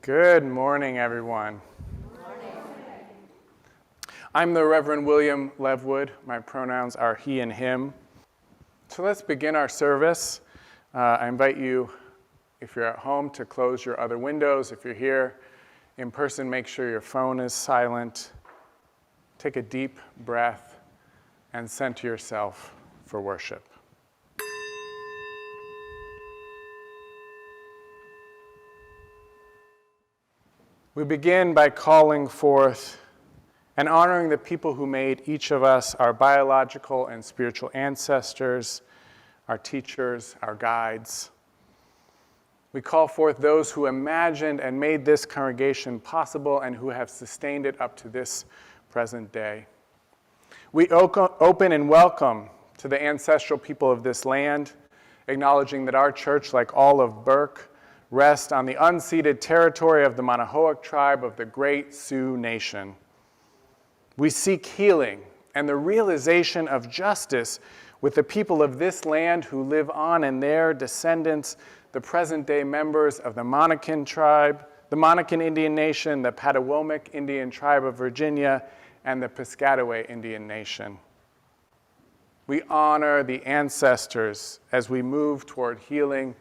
Good morning, everyone. Good morning. I'm the Reverend William Levwood. My pronouns are he and him. So let's begin our service. I invite you, if you're at home, to close your other windows. If you're here in person, make sure your phone is silent. Take a deep breath and center yourself for worship. We begin by calling forth and honoring the people who made each of us our biological and spiritual ancestors, our teachers, our guides. We call forth those who imagined and made this congregation possible and who have sustained it up to this present day. We open and welcome to the ancestral people of this land, acknowledging that our church, like all of Burke, rests on the unceded territory of the Manahoac tribe of the Great Sioux Nation. We seek healing and the realization of justice with the people of this land who live on and their descendants, the present-day members of the Monacan tribe, the Monacan Indian Nation, the Patawomic Indian tribe of Virginia, and the Piscataway Indian Nation. We honor the ancestors as we move toward healing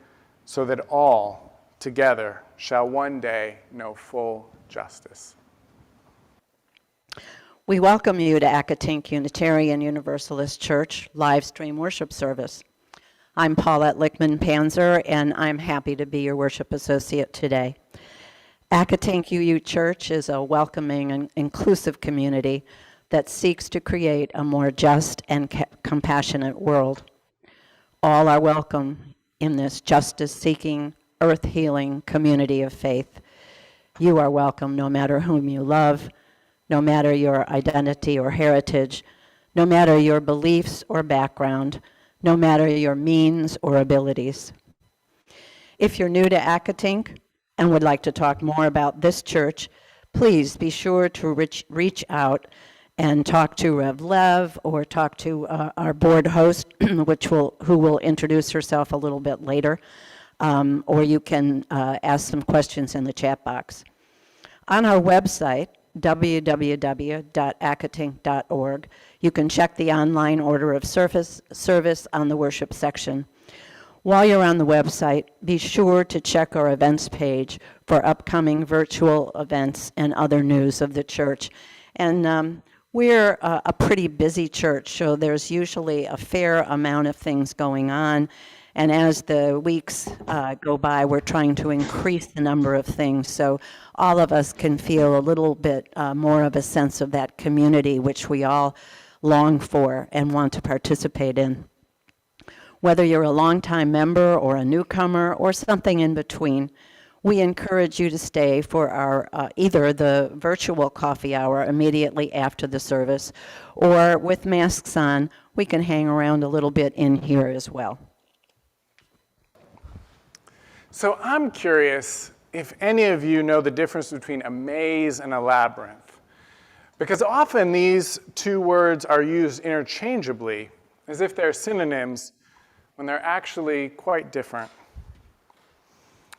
so that all together shall one day know full justice. We welcome you to Accotink Unitarian Universalist Church live stream worship service. I'm Paulette Lickman-Panzer, and I'm happy to be your worship associate today. Accotink UU Church is a welcoming and inclusive community that seeks to create a more just and compassionate world. All are welcome in this justice-seeking, earth-healing community of faith. You are welcome no matter whom you love, no matter your identity or heritage, no matter your beliefs or background, no matter your means or abilities. If you're new to Accotink and would like to talk more about this church, please be sure to reach out and talk to Rev Lev or talk to our board host, who will introduce herself a little bit later. Or you can ask some questions in the chat box. On our website, www.accotink.org, you can check the online order of service on the worship section. While you're on the website, be sure to check our events page for upcoming virtual events and other news of the church. And we're a pretty busy church, so there's usually a fair amount of things going on. And as the weeks go by, we're trying to increase the number of things so all of us can feel a little bit more of a sense of that community which we all long for and want to participate in. Whether you're a longtime member or a newcomer or something in between, we encourage you to stay for our either the virtual coffee hour immediately after the service, or with masks on, we can hang around a little bit in here as well. So I'm curious if any of you know the difference between a maze and a labyrinth, because often these two words are used interchangeably as if they're synonyms when they're actually quite different.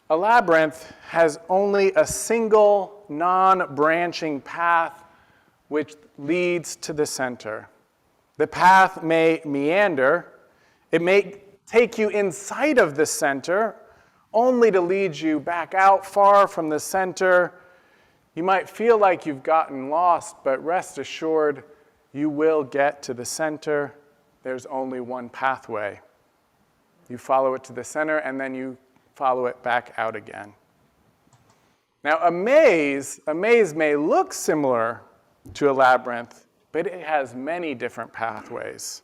A labyrinth has only a single non-branching path which leads to the center. The path may meander. It may take you inside of the center only to lead you back out far from the center. You might feel like you've gotten lost, but rest assured, you will get to the center. There's only one pathway. You follow it to the center, and then you follow it back out again. Now, a maze may look similar to a labyrinth, but it has many different pathways.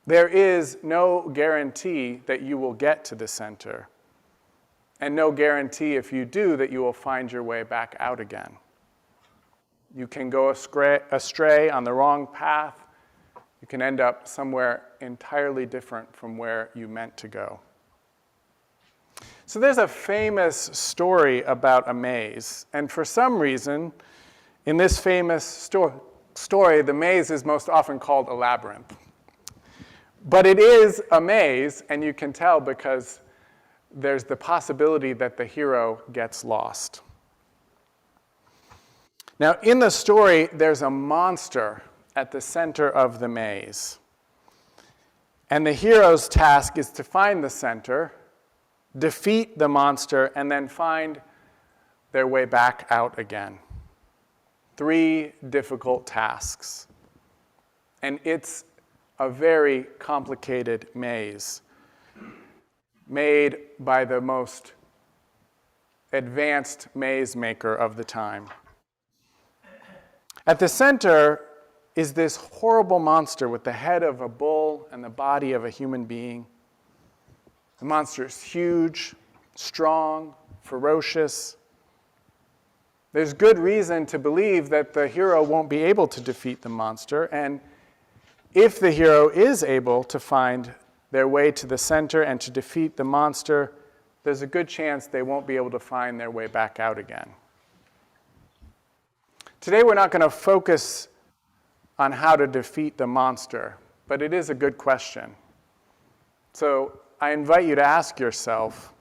There is no guarantee that you will get to the center, and no guarantee if you do that you will find your way back out again. You can go astray on the wrong path. You can end up somewhere entirely different from where you meant to go. So there's a famous story about a maze, and for some reason, in this famous story, the maze is most often called a labyrinth. But it is a maze, and you can tell because there's the possibility that the hero gets lost. Now, in the story, there's a monster at the center of the maze. And the hero's task is to find the center, defeat the monster, and then find their way back out again. 3 difficult tasks. And it's a very complicated maze made by the most advanced maze maker of the time. At the center is this horrible monster with the head of a bull and the body of a human being. The monster is huge, strong, ferocious. There's good reason to believe that the hero won't be able to defeat the monster, and if the hero is able to find their way to the center and to defeat the monster, there's a good chance they won't be able to find their way back out again. Today we're not going to focus on how to defeat the monster, but it is a good question. So I invite you to ask yourself,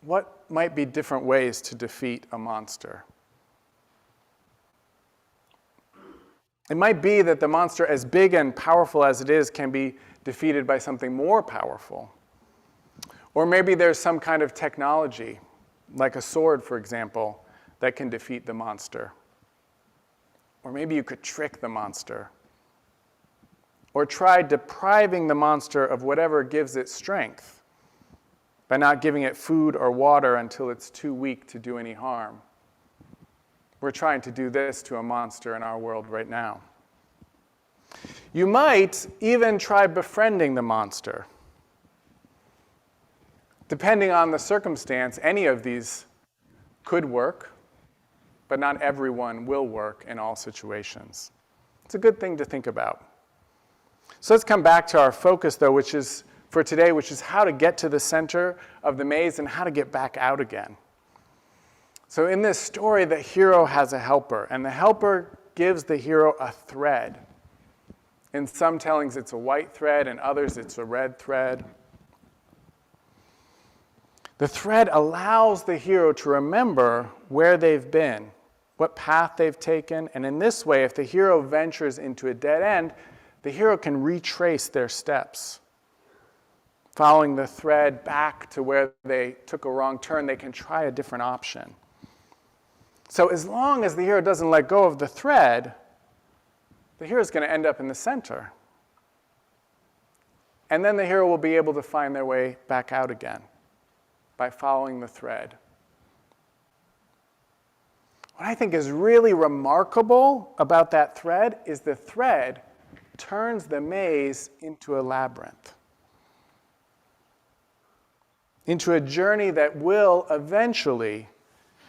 what might be different ways to defeat a monster? It might be that the monster, as big and powerful as it is, can be defeated by something more powerful. Or maybe there's some kind of technology, like a sword, for example, that can defeat the monster. Or maybe you could trick the monster. Or try depriving the monster of whatever gives it strength by not giving it food or water until it's too weak to do any harm. We're trying to do this to a monster in our world right now. You might even try befriending the monster. Depending on the circumstance, any of these could work, but not everyone will work in all situations. It's a good thing to think about. So let's come back to our focus, though, which is for today, which is how to get to the center of the maze and how to get back out again. So in this story, the hero has a helper, and the helper gives the hero a thread. In some tellings, it's a white thread, in others, it's a red thread. The thread allows the hero to remember where they've been, what path they've taken, and in this way, if the hero ventures into a dead end, the hero can retrace their steps. Following the thread back to where they took a wrong turn, they can try a different option. So as long as the hero doesn't let go of the thread, the hero is going to end up in the center. And then the hero will be able to find their way back out again by following the thread. What I think is really remarkable about that thread is the thread turns the maze into a labyrinth, into a journey that will eventually,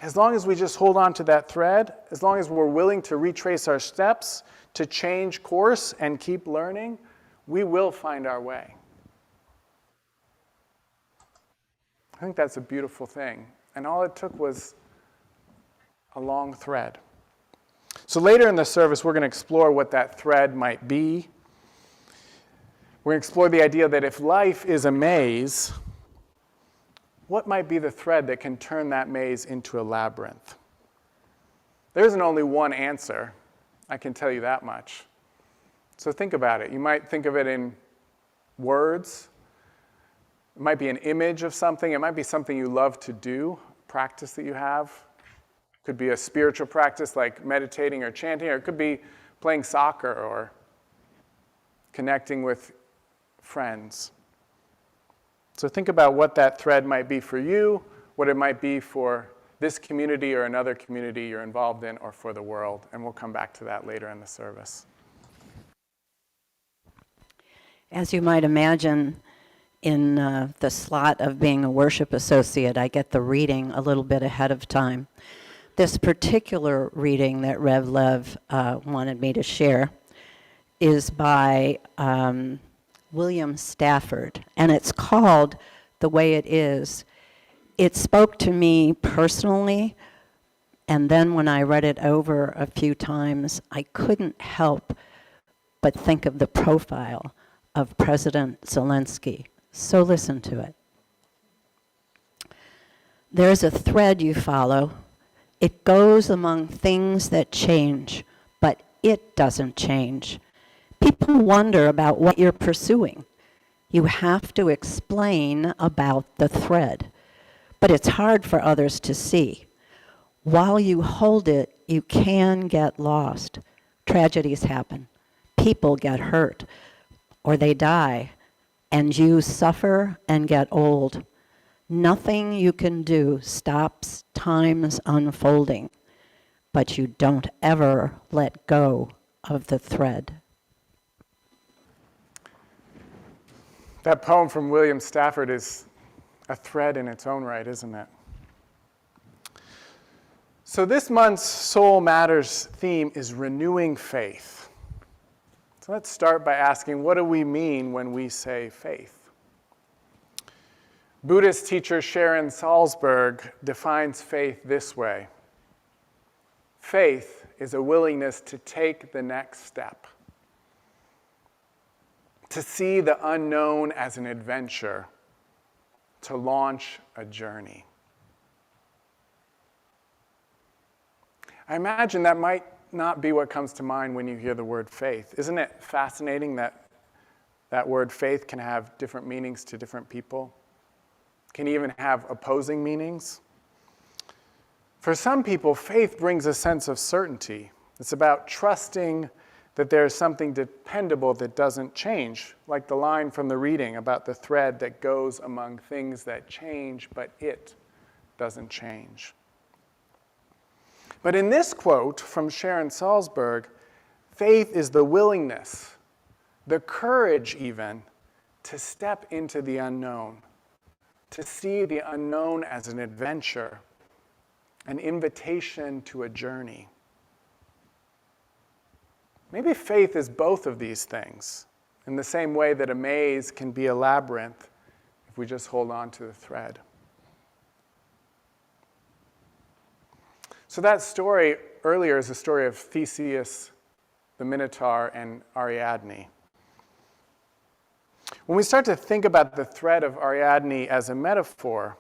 as long as we just hold on to that thread, as long as we're willing to retrace our steps, to change course and keep learning, we will find our way. I think that's a beautiful thing. And all it took was a long thread. So later in the service, we're going to explore what that thread might be. We're going to explore the idea that if life is a maze, what might be the thread that can turn that maze into a labyrinth? There isn't only one answer. I can tell you that much. So think about it. You might think of it in words. It might be an image of something. It might be something you love to do, practice that you have. It could be a spiritual practice like meditating or chanting, or it could be playing soccer or connecting with friends. So think about what that thread might be for you, what it might be for this community or another community you're involved in, or for the world. And we'll come back to that later in the service. As you might imagine, in the slot of being a worship associate, I get the reading a little bit ahead of time. This particular reading that Rev Lev wanted me to share is by William Stafford, and it's called The Way It Is. It spoke to me personally, and then when I read it over a few times, I couldn't help but think of the profile of President Zelensky. So listen to it. There's a thread you follow It goes among things that change, but it doesn't change. People wonder about what you're pursuing. You have to explain about the thread, but it's hard for others to see. While you hold it, you can get lost. Tragedies happen. People get hurt, or they die, and you suffer and get old. Nothing you can do stops time's unfolding, but you don't ever let go of the thread. That poem from William Stafford is a thread in its own right, isn't it? So this month's Soul Matters theme is renewing faith. So let's start by asking, what do we mean when we say faith? Buddhist teacher Sharon Salzberg defines faith this way. Faith is a willingness to take the next step, to see the unknown as an adventure, to launch a journey. I imagine that might not be what comes to mind when you hear the word faith. Isn't it fascinating that that word faith can have different meanings to different people? Can even have opposing meanings? For some people, faith brings a sense of certainty. It's about trusting that there is something dependable that doesn't change, like the line from the reading about the thread that goes among things that change, but it doesn't change. But in this quote from Sharon Salzberg, faith is the willingness, the courage even, to step into the unknown, to see the unknown as an adventure, an invitation to a journey. Maybe faith is both of these things, in the same way that a maze can be a labyrinth if we just hold on to the thread. So that story earlier is a story of Theseus, the Minotaur, and Ariadne. When we start to think about the thread of Ariadne as a metaphor,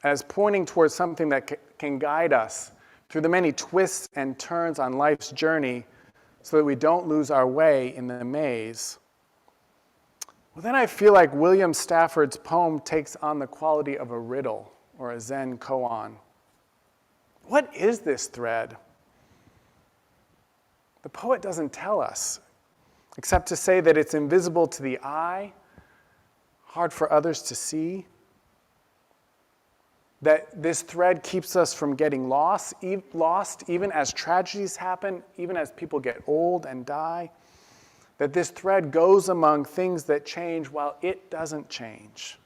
as pointing towards something that can guide us through the many twists and turns on life's journey so that we don't lose our way in the maze, well, then I feel like William Stafford's poem takes on the quality of a riddle or a Zen koan. What is this thread? The poet doesn't tell us, except to say that it's invisible to the eye, hard for others to see, that this thread keeps us from getting lost even as tragedies happen, even as people get old and die, that this thread goes among things that change while it doesn't change.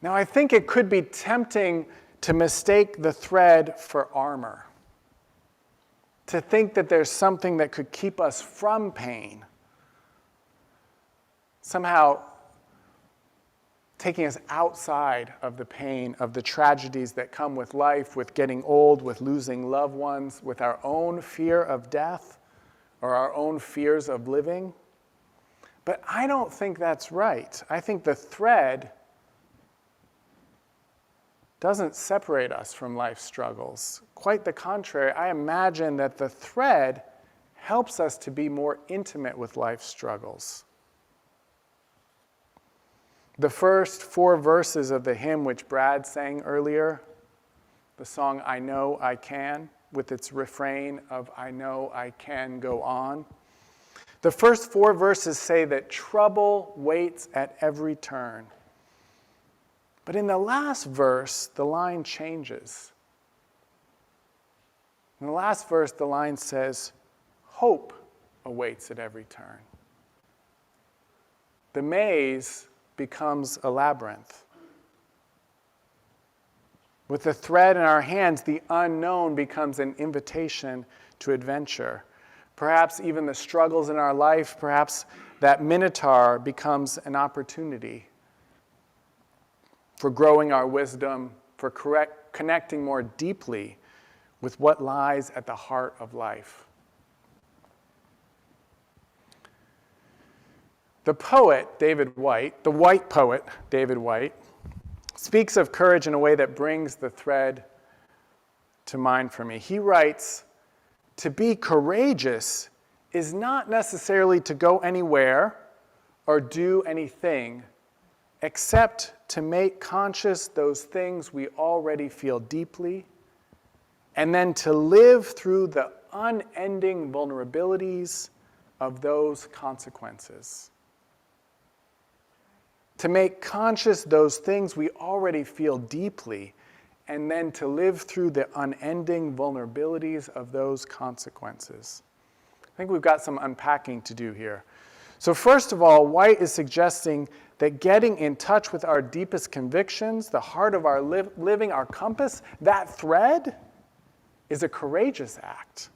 Now, I think it could be tempting to mistake the thread for armor, to think that there's something that could keep us from pain, somehow taking us outside of the pain of the tragedies that come with life, with getting old, with losing loved ones, with our own fear of death or our own fears of living. But I don't think that's right. I think the thread doesn't separate us from life's struggles. Quite the contrary, I imagine that the thread helps us to be more intimate with life's struggles. The first 4 verses of the hymn which Brad sang earlier, the song I Know I Can, with its refrain of I know I can go on. The first 4 verses say that trouble waits at every turn. But in the last verse, the line changes. In the last verse, the line says, hope awaits at every turn. The maze becomes a labyrinth. With the thread in our hands, the unknown becomes an invitation to adventure. Perhaps even the struggles in our life, perhaps that Minotaur becomes an opportunity for growing our wisdom, for connecting more deeply with what lies at the heart of life. The poet, David White, the white poet, David White, speaks of courage in a way that brings the thread to mind for me. He writes, "To be courageous is not necessarily to go anywhere or do anything except to make conscious those things we already feel deeply, and then to live through the unending vulnerabilities of those consequences." To make conscious those things we already feel deeply, and then to live through the unending vulnerabilities of those consequences. I think we've got some unpacking to do here. So first of all, White is suggesting that getting in touch with our deepest convictions, the heart of our living, our compass, that thread, is a courageous act.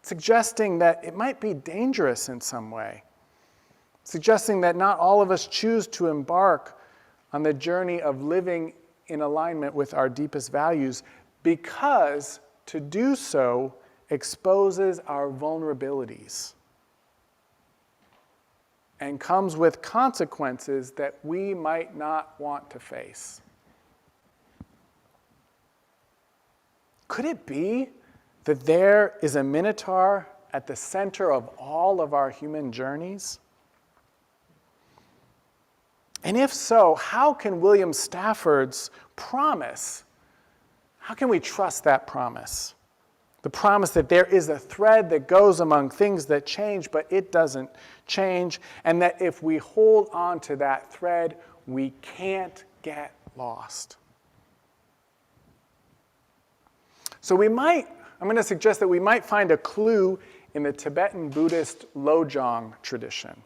Suggesting that it might be dangerous in some way. Suggesting that not all of us choose to embark on the journey of living in alignment with our deepest values, because to do so exposes our vulnerabilities and comes with consequences that we might not want to face. Could it be that there is a minotaur at the center of all of our human journeys? And if so, how can William Stafford's promise, how can we trust that promise? The promise that there is a thread that goes among things that change, but it doesn't change, and that if we hold on to that thread, we can't get lost. So I'm going to suggest that we might find a clue in the Tibetan Buddhist Lojong tradition.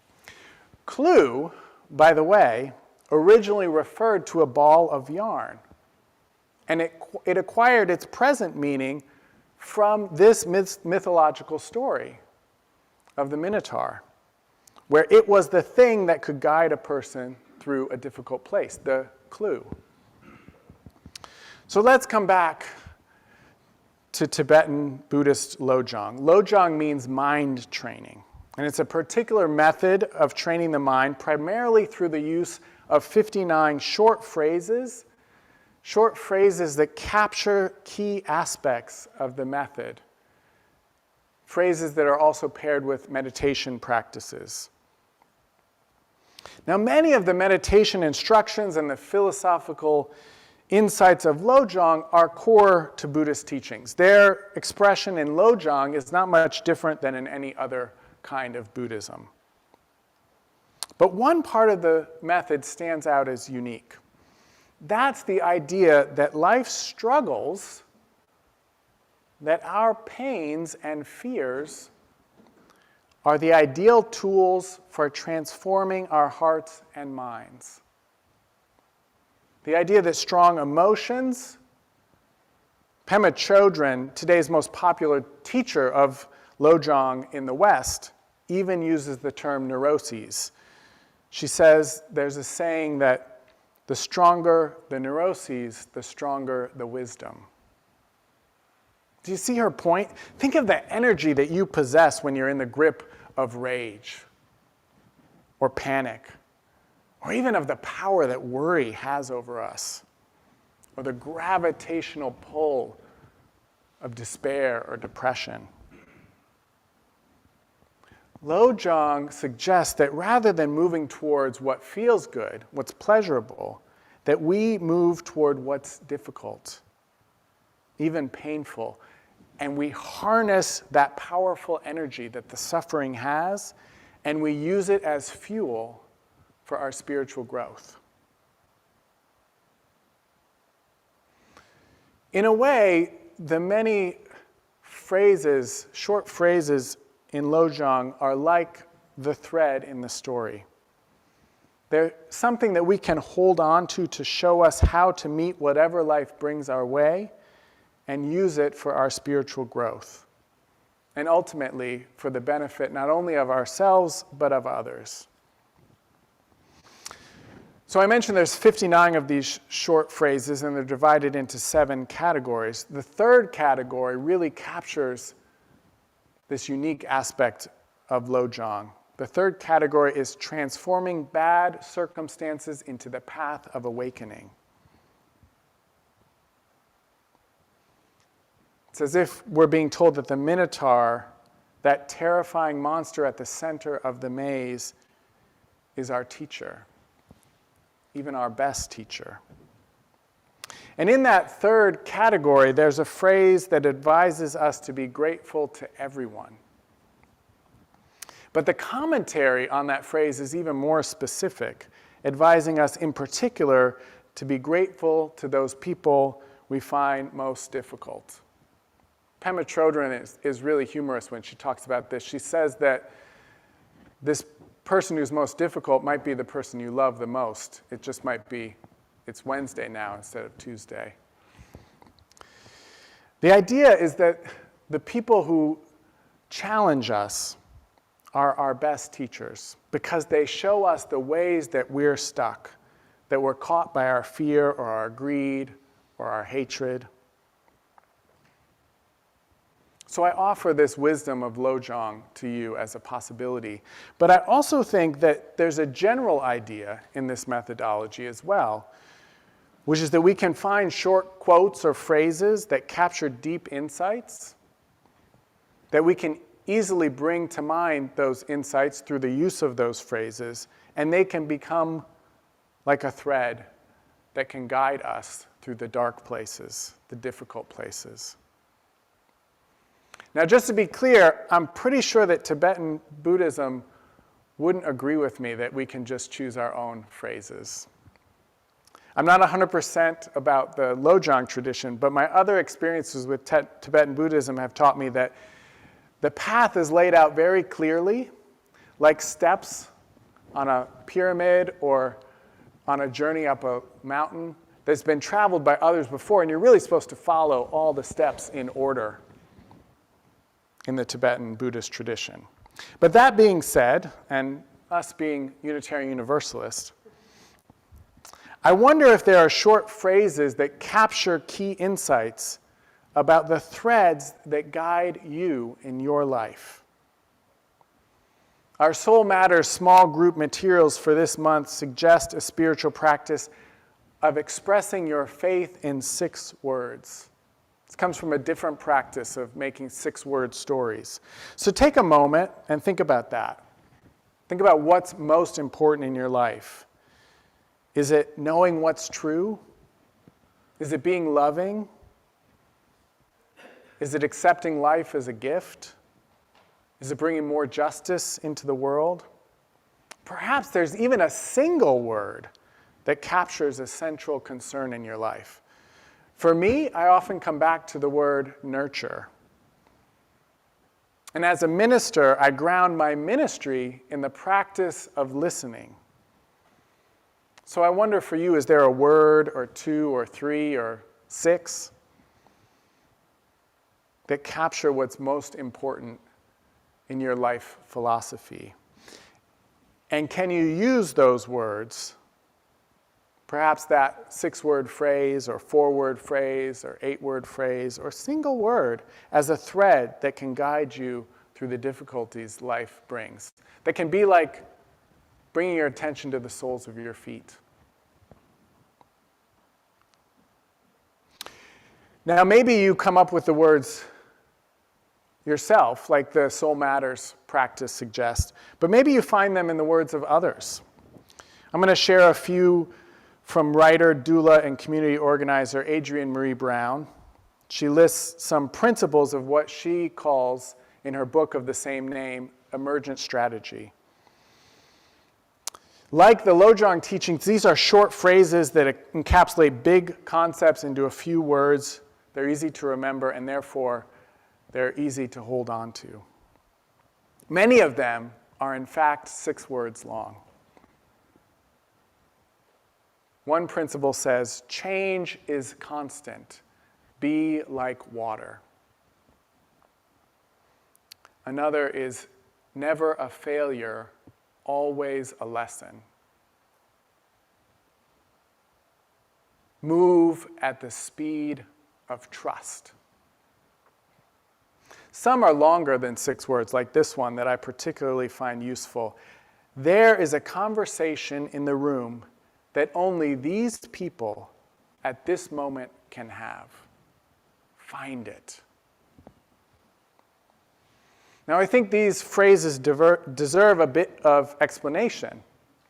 Clue, by the way, originally referred to a ball of yarn, and it acquired its present meaning from this mythological story of the Minotaur, where it was the thing that could guide a person through a difficult place, the clue. So let's come back to Tibetan Buddhist Lojong. Lojong means mind training, and it's a particular method of training the mind primarily through the use of 59 short phrases that capture key aspects of the method, phrases that are also paired with meditation practices. Now, many of the meditation instructions and the philosophical insights of Lojong are core to Buddhist teachings. Their expression in Lojong is not much different than in any other kind of Buddhism. But one part of the method stands out as unique. That's the idea that life's struggles, that our pains and fears are the ideal tools for transforming our hearts and minds. The idea that strong emotions, Pema Chodron, today's most popular teacher of Lojong in the West, even uses the term neuroses. She says there's a saying that the stronger the neuroses, the stronger the wisdom. Do you see her point? Think of the energy that you possess when you're in the grip of rage or panic, or even of the power that worry has over us, or the gravitational pull of despair or depression. Lojong suggests that rather than moving towards what feels good, what's pleasurable, that we move toward what's difficult, even painful, and we harness that powerful energy that the suffering has, and we use it as fuel for our spiritual growth. In a way, the many phrases, short phrases in Lojong are like the thread in the story. They're something that we can hold on to show us how to meet whatever life brings our way and use it for our spiritual growth, and ultimately for the benefit not only of ourselves but of others. So I mentioned there's 59 of these short phrases, and they're divided into 7 categories. The third category really captures this unique aspect of Lojong. The third category is transforming bad circumstances into the path of awakening. It's as if we're being told that the Minotaur, that terrifying monster at the center of the maze, is our teacher, even our best teacher. And in that third category, there's a phrase that advises us to be grateful to everyone. But the commentary on that phrase is even more specific, advising us in particular to be grateful to those people we find most difficult. Pema Chodron is really humorous when she talks about this. She says that this person who's most difficult might be the person you love the most. It just might be, it's Wednesday now instead of Tuesday. The idea is that the people who challenge us are our best teachers because they show us the ways that we're stuck, that we're caught by our fear or our greed or our hatred. So I offer this wisdom of Lojong to you as a possibility. But I also think that there's a general idea in this methodology as well, which is that we can find short quotes or phrases that capture deep insights, that we can easily bring to mind those insights through the use of those phrases, and they can become like a thread that can guide us through the dark places, the difficult places. Now, just to be clear, I'm pretty sure that Tibetan Buddhism wouldn't agree with me that we can just choose our own phrases. I'm not 100% about the Lojong tradition, but my other experiences with Tibetan Buddhism have taught me that the path is laid out very clearly, like steps on a pyramid or on a journey up a mountain that's been traveled by others before, and you're really supposed to follow all the steps in order in the Tibetan Buddhist tradition. But that being said, and us being Unitarian Universalists, I wonder if there are short phrases that capture key insights about the threads that guide you in your life. Our Soul Matters small group materials for this month suggest a spiritual practice of expressing your faith in 6 words. This comes from a different practice of making 6-word stories. So take a moment and think about that. Think about what's most important in your life. Is it knowing what's true? Is it being loving? Is it accepting life as a gift? Is it bringing more justice into the world? Perhaps there's even a single word that captures a central concern in your life. For me, I often come back to the word nurture. And as a minister, I ground my ministry in the practice of listening. So I wonder for you, is there a word or 2 or 3 or 6 that capture what's most important in your life philosophy? And can you use those words, perhaps that 6-word phrase or 4-word phrase or 8-word phrase or single word, as a thread that can guide you through the difficulties life brings, that can be like bringing your attention to the soles of your feet? Now, maybe you come up with the words yourself, like the Soul Matters practice suggests, but maybe you find them in the words of others. I'm going to share a few from writer, doula, and community organizer Adrienne Marie Brown. She lists some principles of what she calls, in her book of the same name, Emergent Strategy. Like the Lojong teachings, these are short phrases that encapsulate big concepts into a few words. They're easy to remember, and therefore, they're easy to hold on to. Many of them are, in fact, 6 words long. One principle says, change is constant. Be like water. Another is, never a failure, always a lesson. Move at the speed of trust. Some are longer than 6 words, like this one that I particularly find useful. There is a conversation in the room that only these people at this moment can have. Find it. Now, I think these phrases deserve a bit of explanation,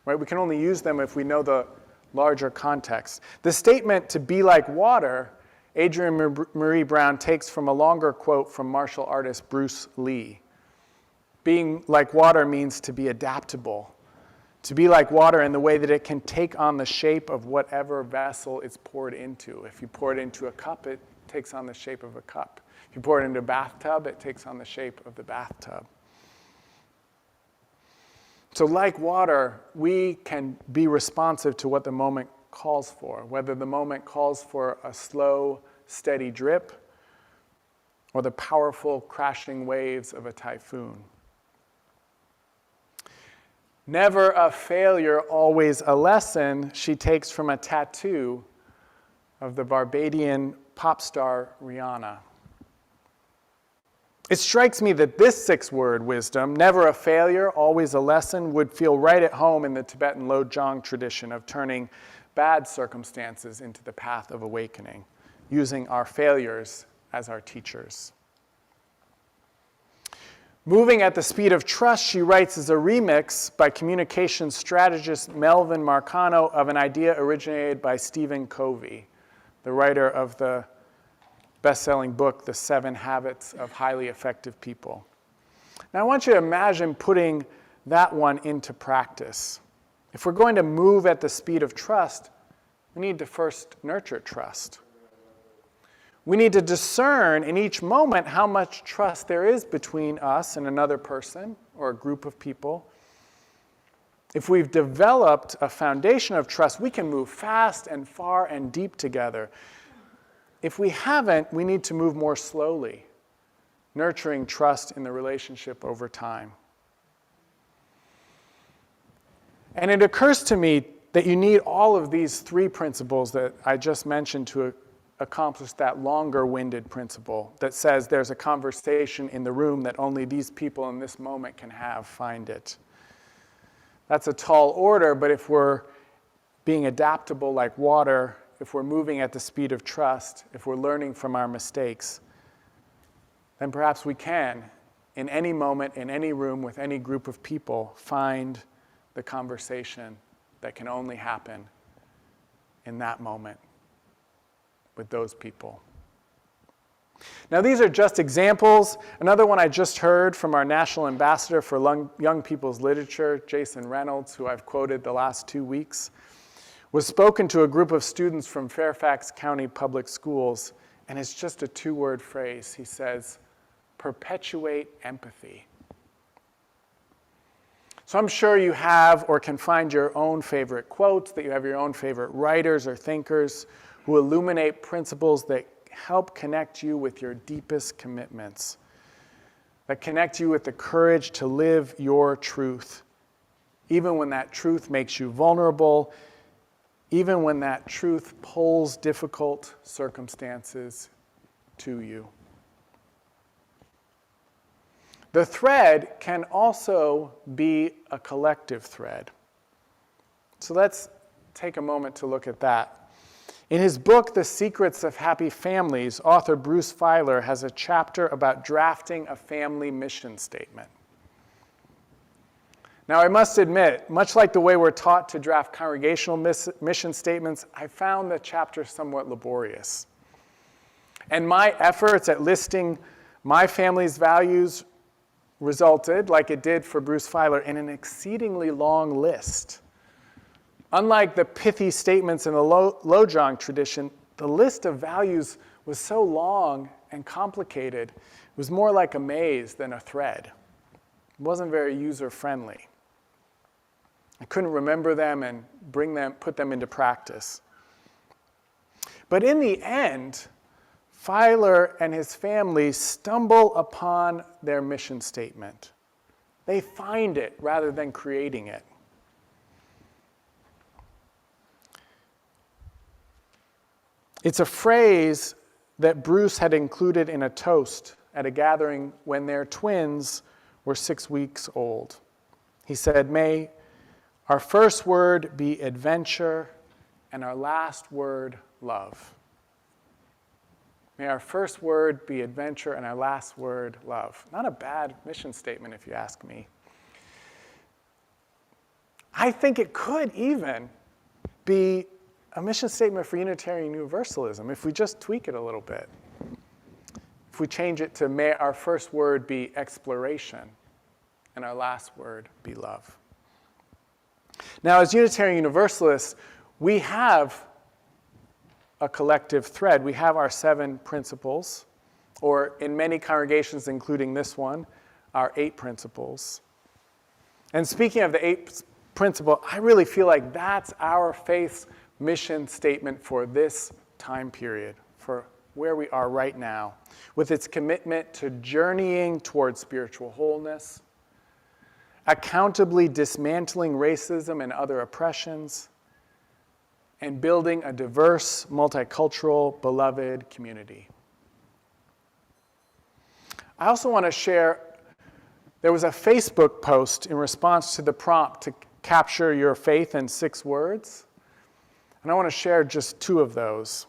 right? We can only use them if we know the larger context. The statement, to be like water, Adrienne Marie Brown takes from a longer quote from martial artist Bruce Lee. Being like water means to be adaptable, to be like water in the way that it can take on the shape of whatever vessel it's poured into. If you pour it into a cup, it takes on the shape of a cup. If you pour it into a bathtub, it takes on the shape of the bathtub. So like water, we can be responsive to what the moment calls for, whether the moment calls for a slow, steady drip or the powerful crashing waves of a typhoon. Never a failure, always a lesson, she takes from a tattoo of the Barbadian pop star Rihanna. It strikes me that this six-word wisdom, never a failure, always a lesson, would feel right at home in the Tibetan Lojong tradition of turning bad circumstances into the path of awakening, using our failures as our teachers. Moving at the Speed of Trust, she writes, is a remix by communications strategist Melvin Marcano of an idea originated by Stephen Covey, the writer of the best-selling book, The 7 Habits of Highly Effective People. Now, I want you to imagine putting that one into practice. If we're going to move at the speed of trust, we need to first nurture trust. We need to discern in each moment how much trust there is between us and another person or a group of people. If we've developed a foundation of trust, we can move fast and far and deep together. If we haven't, we need to move more slowly, nurturing trust in the relationship over time. And it occurs to me that you need all of these three principles that I just mentioned to accomplish that longer-winded principle that says there's a conversation in the room that only these people in this moment can have. Find it. That's a tall order, but if we're being adaptable like water, if we're moving at the speed of trust, if we're learning from our mistakes, then perhaps we can, in any moment, in any room, with any group of people, find the conversation that can only happen in that moment with those people. Now, these are just examples. Another one I just heard from our National Ambassador for Young People's Literature, Jason Reynolds, who I've quoted the last 2 weeks, was spoken to a group of students from Fairfax County Public Schools, and it's just a 2-word phrase. He says, perpetuate empathy. So I'm sure you have or can find your own favorite quotes, that you have your own favorite writers or thinkers who illuminate principles that help connect you with your deepest commitments, that connect you with the courage to live your truth, even when that truth makes you vulnerable, even when that truth pulls difficult circumstances to you. The thread can also be a collective thread. So let's take a moment to look at that. In his book, The Secrets of Happy Families, author Bruce Feiler has a chapter about drafting a family mission statement. Now, I must admit, much like the way we're taught to draft congregational mission statements, I found the chapter somewhat laborious. And my efforts at listing my family's values resulted, like it did for Bruce Feiler, in an exceedingly long list. Unlike the pithy statements in the Lojong tradition, the list of values was so long and complicated, it was more like a maze than a thread. It wasn't very user-friendly. I couldn't remember them and put them into practice. But in the end, Feiler and his family stumble upon their mission statement. They find it rather than creating it. It's a phrase that Bruce had included in a toast at a gathering when their twins were 6 weeks old. He said, "May our first word be adventure and our last word love." May our first word be adventure and our last word love. Not a bad mission statement if you ask me. I think it could even be a mission statement for Unitarian Universalism if we just tweak it a little bit. If we change it to may our first word be exploration and our last word be love. Now, as Unitarian Universalists, we have a collective thread. We have our 7 principles, or in many congregations, including this one, our 8 principles. And speaking of the 8 principle, I really feel like that's our faith's mission statement for this time period, for where we are right now, with its commitment to journeying towards spiritual wholeness, accountably dismantling racism and other oppressions, and building a diverse, multicultural, beloved community. I also want to share, there was a Facebook post in response to the prompt to capture your faith in 6 words, and I want to share just 2 of those.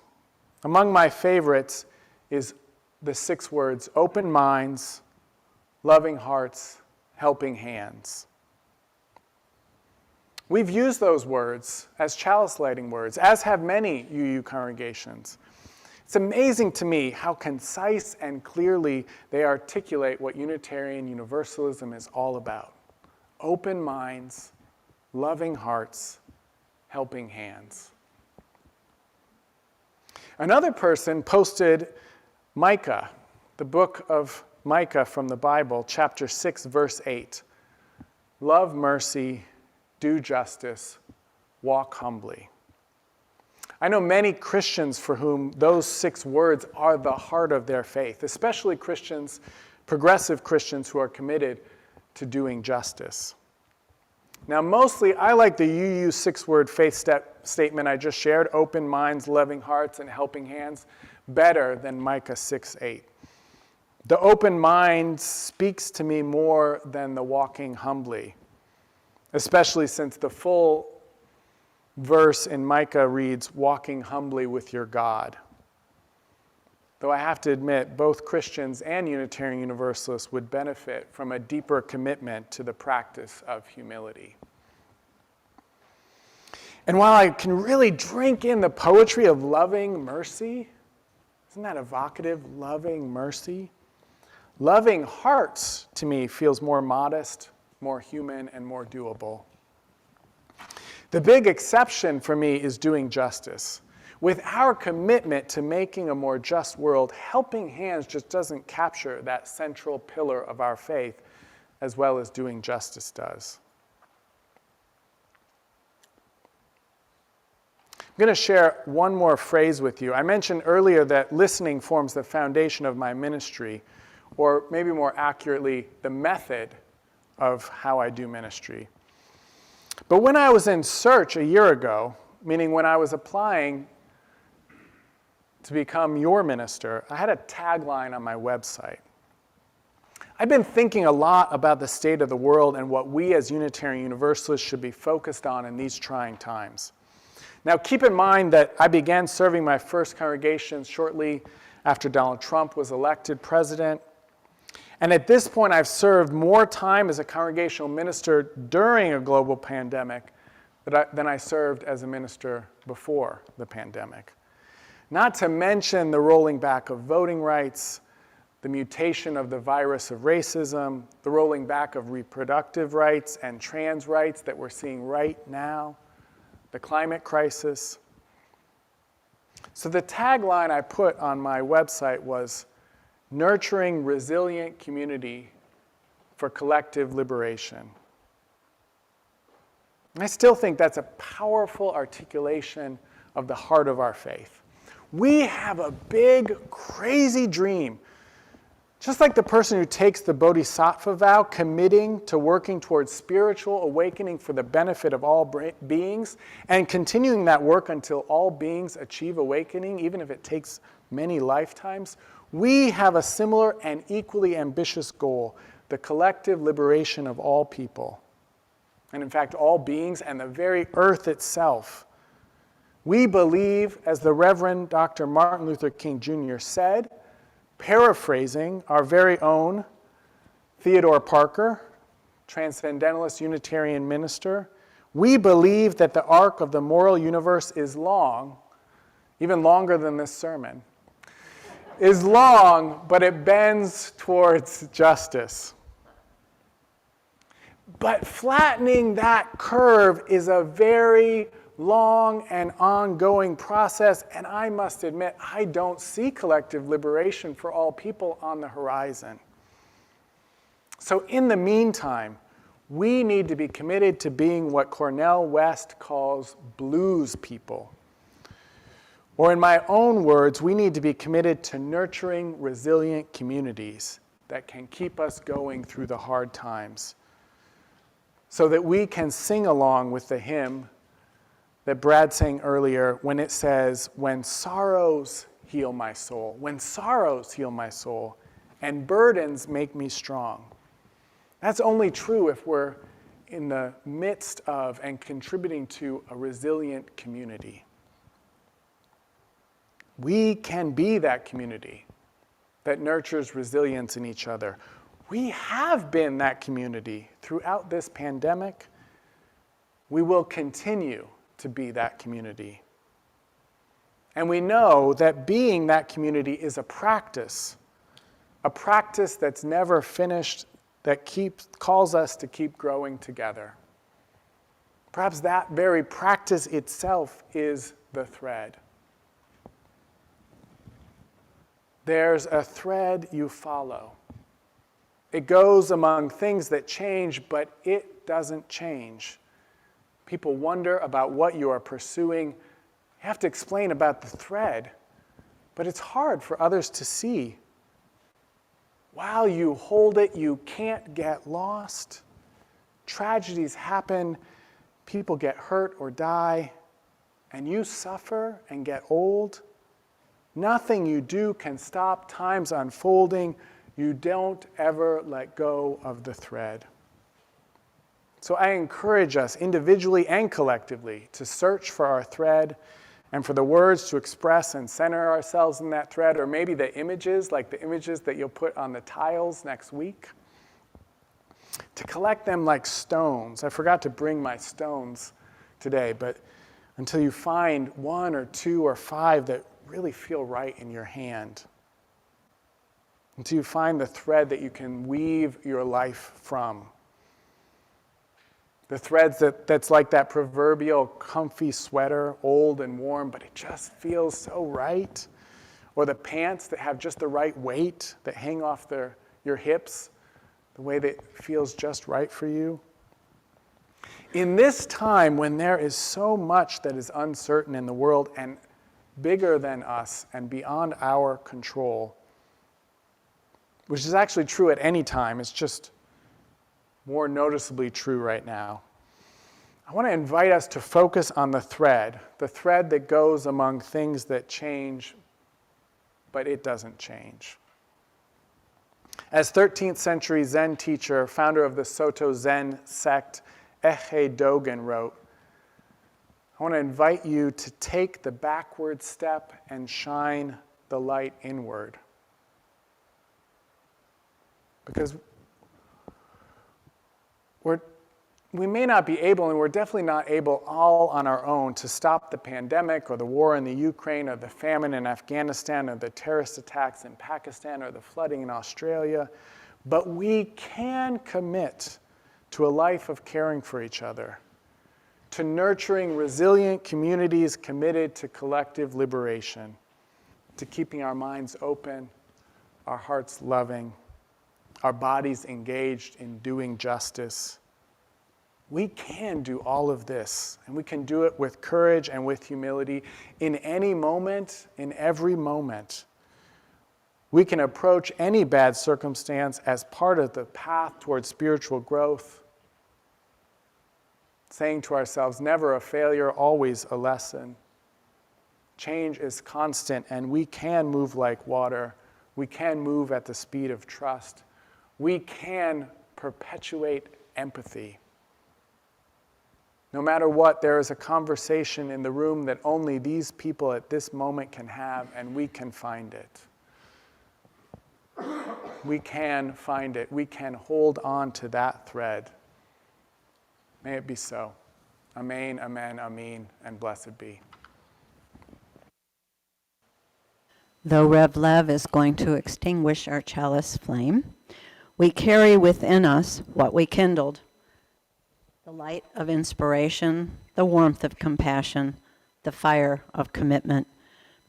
Among my favorites is the 6 words, open minds, loving hearts, helping hands. We've used those words as chalice lighting words, as have many UU congregations. It's amazing to me how concise and clearly they articulate what Unitarian Universalism is all about. Open minds, loving hearts, helping hands. Another person posted Micah, the book of Micah from the Bible, chapter 6, verse 8. Love mercy, do justice, walk humbly. I know many Christians for whom those 6 words are the heart of their faith, especially Christians, progressive Christians who are committed to doing justice. Now, mostly, I like the UU 6-word faith statement I just shared, open minds, loving hearts, and helping hands, better than Micah 6:8. The open mind speaks to me more than the walking humbly, especially since the full verse in Micah reads, walking humbly with your God. Though I have to admit, both Christians and Unitarian Universalists would benefit from a deeper commitment to the practice of humility. And while I can really drink in the poetry of loving mercy, isn't that evocative, loving mercy? Loving hearts, to me, feels more modest, more human, and more doable. The big exception for me is doing justice. With our commitment to making a more just world, helping hands just doesn't capture that central pillar of our faith as well as doing justice does. I'm going to share one more phrase with you. I mentioned earlier that listening forms the foundation of my ministry, or maybe more accurately, the method of how I do ministry. But when I was in search a year ago, meaning when I was applying to become your minister, I had a tagline on my website. I've been thinking a lot about the state of the world and what we as Unitarian Universalists should be focused on in these trying times. Now, keep in mind that I began serving my first congregation shortly after Donald Trump was elected president. And at this point, I've served more time as a congregational minister during a global pandemic than I served as a minister before the pandemic. Not to mention the rolling back of voting rights, the mutation of the virus of racism, the rolling back of reproductive rights and trans rights that we're seeing right now, the climate crisis. So the tagline I put on my website was, nurturing resilient community for collective liberation. And I still think that's a powerful articulation of the heart of our faith. We have a big, crazy dream. Just like the person who takes the bodhisattva vow, committing to working towards spiritual awakening for the benefit of all beings, and continuing that work until all beings achieve awakening, even if it takes many lifetimes, we have a similar and equally ambitious goal, the collective liberation of all people. And in fact, all beings and the very earth itself. We believe, as the Reverend Dr. Martin Luther King Jr. said, paraphrasing our very own Theodore Parker, Transcendentalist Unitarian minister, we believe that the arc of the moral universe is long, even longer than this sermon, is long, but it bends towards justice. But flattening that curve is a very long and ongoing process, and I must admit, I don't see collective liberation for all people on the horizon. So in the meantime, we need to be committed to being what Cornel West calls blues people. Or in my own words, we need to be committed to nurturing resilient communities that can keep us going through the hard times, so that we can sing along with the hymn that Brad sang earlier when it says, when sorrows heal my soul, when sorrows heal my soul, and burdens make me strong. That's only true if we're in the midst of and contributing to a resilient community. We can be that community that nurtures resilience in each other. We have been that community throughout this pandemic. We will continue to be that community. And we know that being that community is a practice that's never finished, that calls us to keep growing together. Perhaps that very practice itself is the thread. There's a thread you follow. It goes among things that change, but it doesn't change. People wonder about what you are pursuing. You have to explain about the thread, but it's hard for others to see. While you hold it, you can't get lost. Tragedies happen, people get hurt or die, and you suffer and get old. Nothing you do can stop time's unfolding. You don't ever let go of the thread. So I encourage us individually and collectively to search for our thread and for the words to express and center ourselves in that thread, or maybe the images, like the images that you'll put on the tiles next week, to collect them like stones. I forgot to bring my stones today, but until you find 1 or 2 or 5 that really feel right in your hand, until you find the thread that you can weave your life from. The threads that's like that proverbial comfy sweater, old and warm, but it just feels so right. Or the pants that have just the right weight, that hang off your hips, the way that feels just right for you. In this time when there is so much that is uncertain in the world and bigger than us and beyond our control, which is actually true at any time, it's just more noticeably true right now. I want to invite us to focus on the thread that goes among things that change, but it doesn't change. As 13th century Zen teacher, founder of the Soto Zen sect, Ehe Dogen wrote, I want to invite you to take the backward step and shine the light inward. Because we may not be able, and we're definitely not able all on our own, to stop the pandemic or the war in the Ukraine or the famine in Afghanistan or the terrorist attacks in Pakistan or the flooding in Australia, but we can commit to a life of caring for each other, to nurturing resilient communities committed to collective liberation, to keeping our minds open, our hearts loving, our bodies engaged in doing justice. We can do all of this, and we can do it with courage and with humility in any moment, in every moment. We can approach any bad circumstance as part of the path towards spiritual growth, saying to ourselves, never a failure, always a lesson. Change is constant, and we can move like water. We can move at the speed of trust. We can perpetuate empathy. No matter what, there is a conversation in the room that only these people at this moment can have, and we can find it. We can find it. We can hold on to that thread. May it be so. Amen, amen, amen, and blessed be. Though Rev Lev is going to extinguish our chalice flame, we carry within us what we kindled: the light of inspiration, the warmth of compassion, the fire of commitment.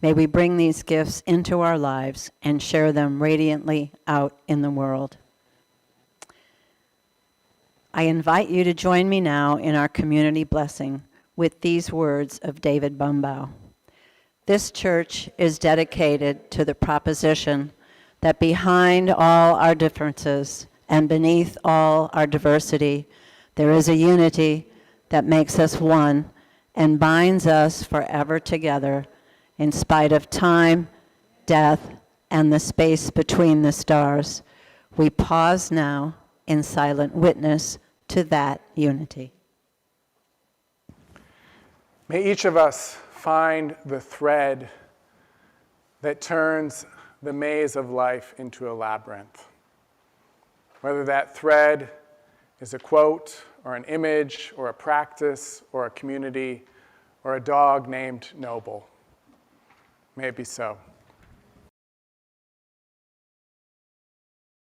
May we bring these gifts into our lives and share them radiantly out in the world. I invite you to join me now in our community blessing with these words of David Bumbaugh. This church is dedicated to the proposition that behind all our differences and beneath all our diversity, there is a unity that makes us one and binds us forever together in spite of time, death, and the space between the stars. We pause now in silent witness to that unity. May each of us find the thread that turns the maze of life into a labyrinth. Whether that thread is a quote or an image or a practice or a community or a dog named Noble. May it be so.